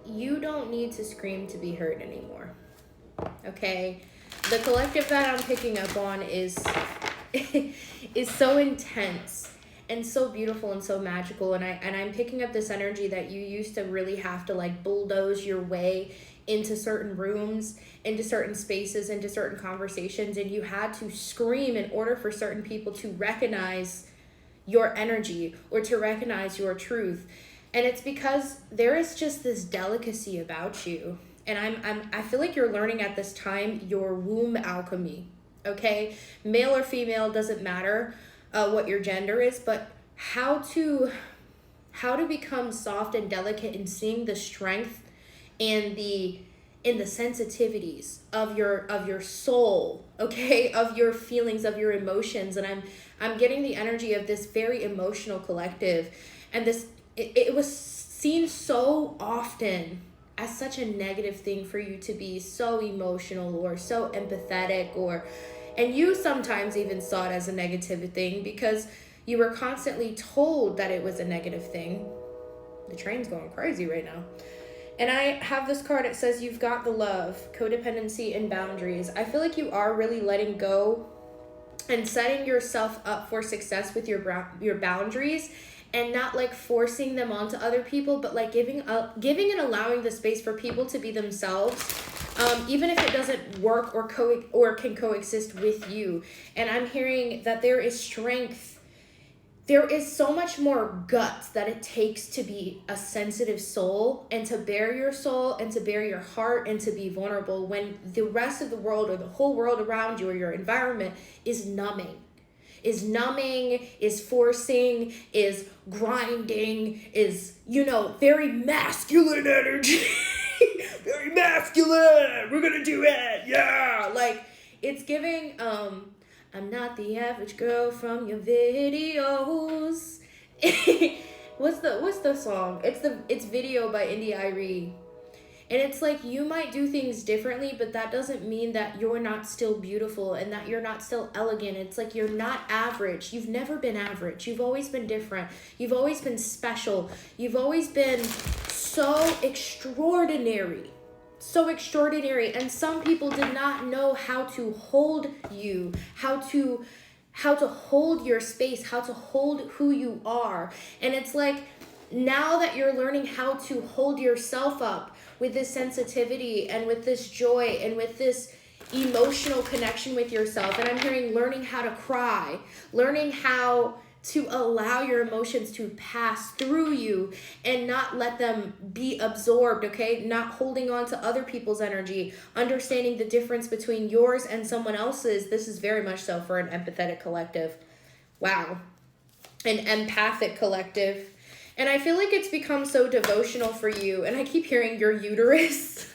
you don't need to scream to be heard anymore. Okay? The collective that I'm picking up on is is so intense and so beautiful and so magical, and I'm picking up this energy that you used to really have to like bulldoze your way into certain rooms, into certain spaces, into certain conversations, and you had to scream in order for certain people to recognize your energy or to recognize your truth. And it's because there is just this delicacy about you. And I feel like you're learning at this time your womb alchemy. Okay? Male or female, doesn't matter what your gender is, but how to become soft and delicate and seeing the strength and the in the sensitivities of your soul, okay, of your feelings, of your emotions. And I'm getting the energy of this very emotional collective, and this it was seen so often as such a negative thing for you to be so emotional or so empathetic, or and you sometimes even saw it as a negative thing because you were constantly told that it was a negative thing. The train's going crazy right now. And I have this card. It says you've got the love, codependency, and boundaries. I feel like you are really letting go and setting yourself up for success with your boundaries, and not like forcing them onto other people, but like giving and allowing the space for people to be themselves, even if it doesn't work or can coexist with you. And I'm hearing that there is strength. There is so much more guts that it takes to be a sensitive soul and to bare your soul and to bare your heart and to be vulnerable when the rest of the world or the whole world around you or your environment is numbing, is forcing, is grinding, is, very masculine energy. Very masculine. We're going to do it. Yeah. Like, it's giving, I'm not the average girl from your videos. What's the song? It's Video by Indie Irie. And it's like, you might do things differently, but that doesn't mean that you're not still beautiful and that you're not still elegant. It's like, you're not average. You've never been average. You've always been different. You've always been special. You've always been so extraordinary. So extraordinary. And some people did not know how to hold you, how to hold your space, how to hold who you are. And it's like, now that you're learning how to hold yourself up with this sensitivity and with this joy and with this emotional connection with yourself, and I'm hearing learning how to cry, learning how to allow your emotions to pass through you and not let them be absorbed, okay? Not holding on to other people's energy, understanding the difference between yours and someone else's. This is very much so for an empathetic collective. Wow. An empathic collective. And I feel like it's become so devotional for you. And I keep hearing your uterus.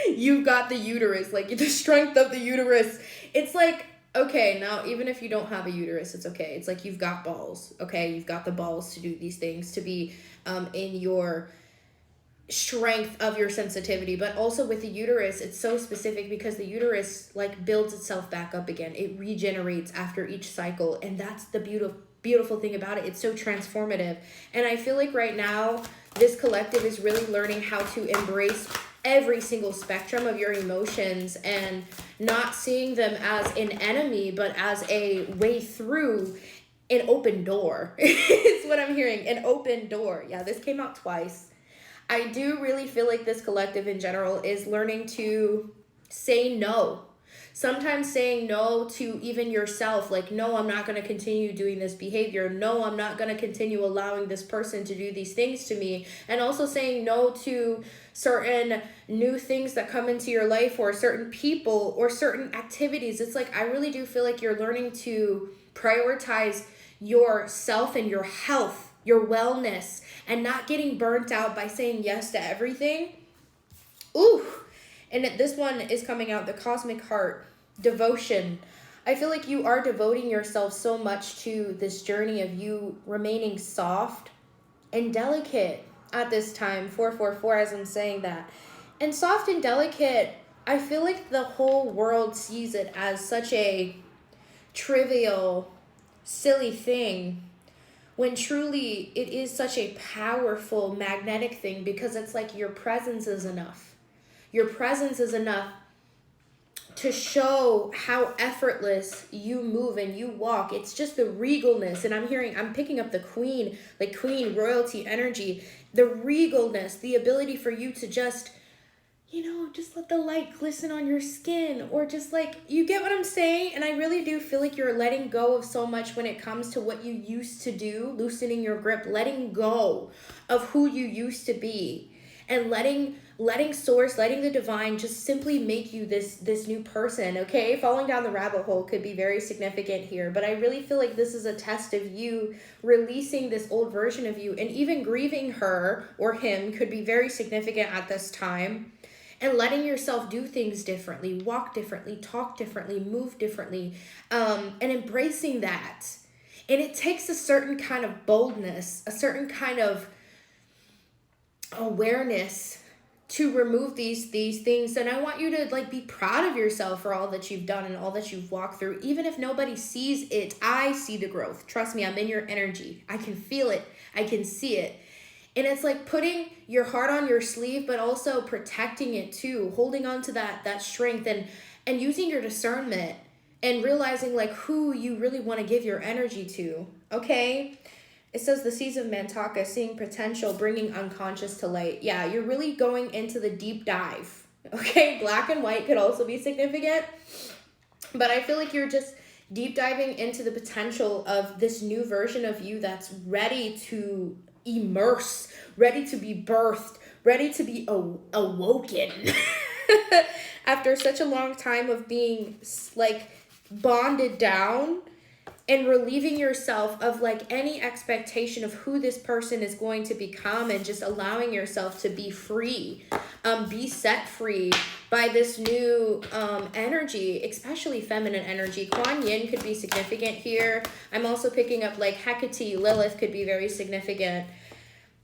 You've got the uterus, like the strength of the uterus. It's like, okay, now even if you don't have a uterus, it's okay. It's like you've got balls, okay? You've got the balls to do these things, to be in your strength of your sensitivity. But also with the uterus, it's so specific because the uterus like builds itself back up again. It regenerates after each cycle, and that's the beautiful thing about it. It's so transformative. And I feel like right now this collective is really learning how to embrace every single spectrum of your emotions and not seeing them as an enemy, but as a way through, an open door. It's what I'm hearing, an open door. Yeah, this came out twice. I do really feel like this collective in general is learning to say no. Sometimes saying no to even yourself, like, no, I'm not going to continue doing this behavior. No, I'm not going to continue allowing this person to do these things to me. And also saying no to certain new things that come into your life, or certain people or certain activities. It's like, I really do feel like you're learning to prioritize yourself and your health, your wellness, and not getting burnt out by saying yes to everything. Ooh. And this one is coming out, the cosmic heart, devotion. I feel like you are devoting yourself so much to this journey of you remaining soft and delicate at this time, 444, as I'm saying that. And soft and delicate, I feel like the whole world sees it as such a trivial, silly thing, when truly it is such a powerful magnetic thing, because it's like your presence is enough. Your presence is enough to show how effortless you move and you walk. It's just the regalness. And I'm picking up the queen, like queen royalty energy, the regalness, the ability for you to just, just let the light glisten on your skin, or just like, you get what I'm saying? And I really do feel like you're letting go of so much when it comes to what you used to do, loosening your grip, letting go of who you used to be, and letting source, letting the divine just simply make you this new person. Okay, falling down the rabbit hole could be very significant here, but I really feel like this is a test of you releasing this old version of you, and even grieving her or him could be very significant at this time, and letting yourself do things differently, walk differently, talk differently, move differently, and embracing that. And it takes a certain kind of boldness, a certain kind of awareness to remove these things. And I want you to like be proud of yourself for all that you've done and all that you've walked through. Even if nobody sees it, I see the growth. Trust me, I'm in your energy. I can feel it. I can see it. And it's like putting your heart on your sleeve, but also protecting it too, holding on to that strength, and using your discernment and realizing like who you really want to give your energy to. Okay? It says the seeds of Mantaka, seeing potential, bringing unconscious to light. Yeah, you're really going into the deep dive. Okay, black and white could also be significant. But I feel like you're just deep diving into the potential of this new version of you that's ready to immerse, ready to be birthed, ready to be awoken. After such a long time of being like bonded down, and relieving yourself of like any expectation of who this person is going to become, and just allowing yourself to be free, be set free by this new energy, especially feminine energy. Kuan Yin could be significant here. I'm also picking up like Hecate, Lilith could be very significant.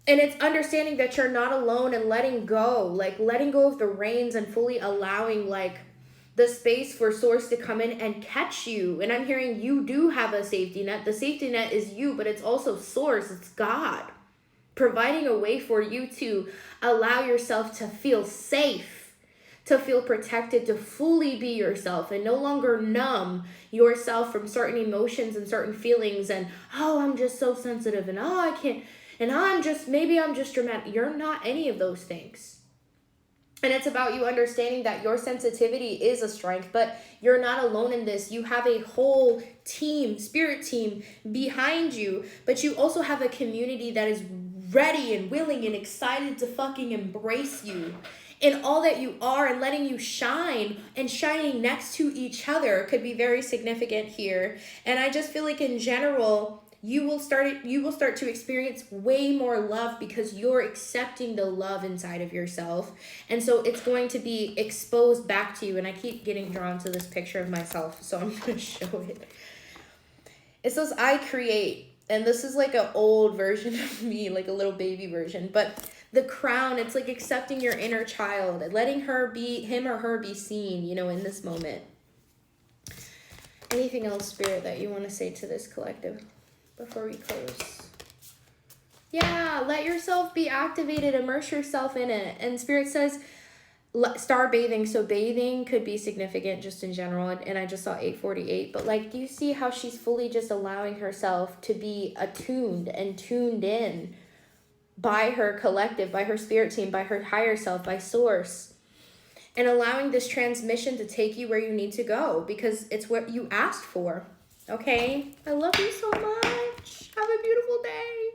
And it's understanding that you're not alone, and letting go of the reins, and fully allowing like the space for source to come in and catch you. And I'm hearing you do have a safety net. The safety net is you, but it's also source. It's God providing a way for you to allow yourself to feel safe, to feel protected, to fully be yourself, and no longer numb yourself from certain emotions and certain feelings. And, oh, I'm just so sensitive, and oh, I can't, and maybe I'm just dramatic. You're not any of those things. And it's about you understanding that your sensitivity is a strength, but you're not alone in this. You have a whole team, spirit team behind you, but you also have a community that is ready and willing and excited to fucking embrace you in all that you are, and letting you shine, and shining next to each other could be very significant here. And I just feel like in general, you will start to experience way more love, because you're accepting the love inside of yourself. And so it's going to be exposed back to you. And I keep getting drawn to this picture of myself, so I'm going to show it. It says, I create. And this is like an old version of me, like a little baby version. But the crown, it's like accepting your inner child and letting him or her be seen, in this moment. Anything else, Spirit, that you want to say to this collective before we close? Yeah, let yourself be activated, immerse yourself in it. And Spirit says start bathing. So bathing could be significant just in general, and I just saw 848, but like, do you see how she's fully just allowing herself to be attuned and tuned in by her collective, by her spirit team, by her higher self, by source, and allowing this transmission to take you where you need to go, because it's what you asked for. Okay, I love you so much. Have a beautiful day.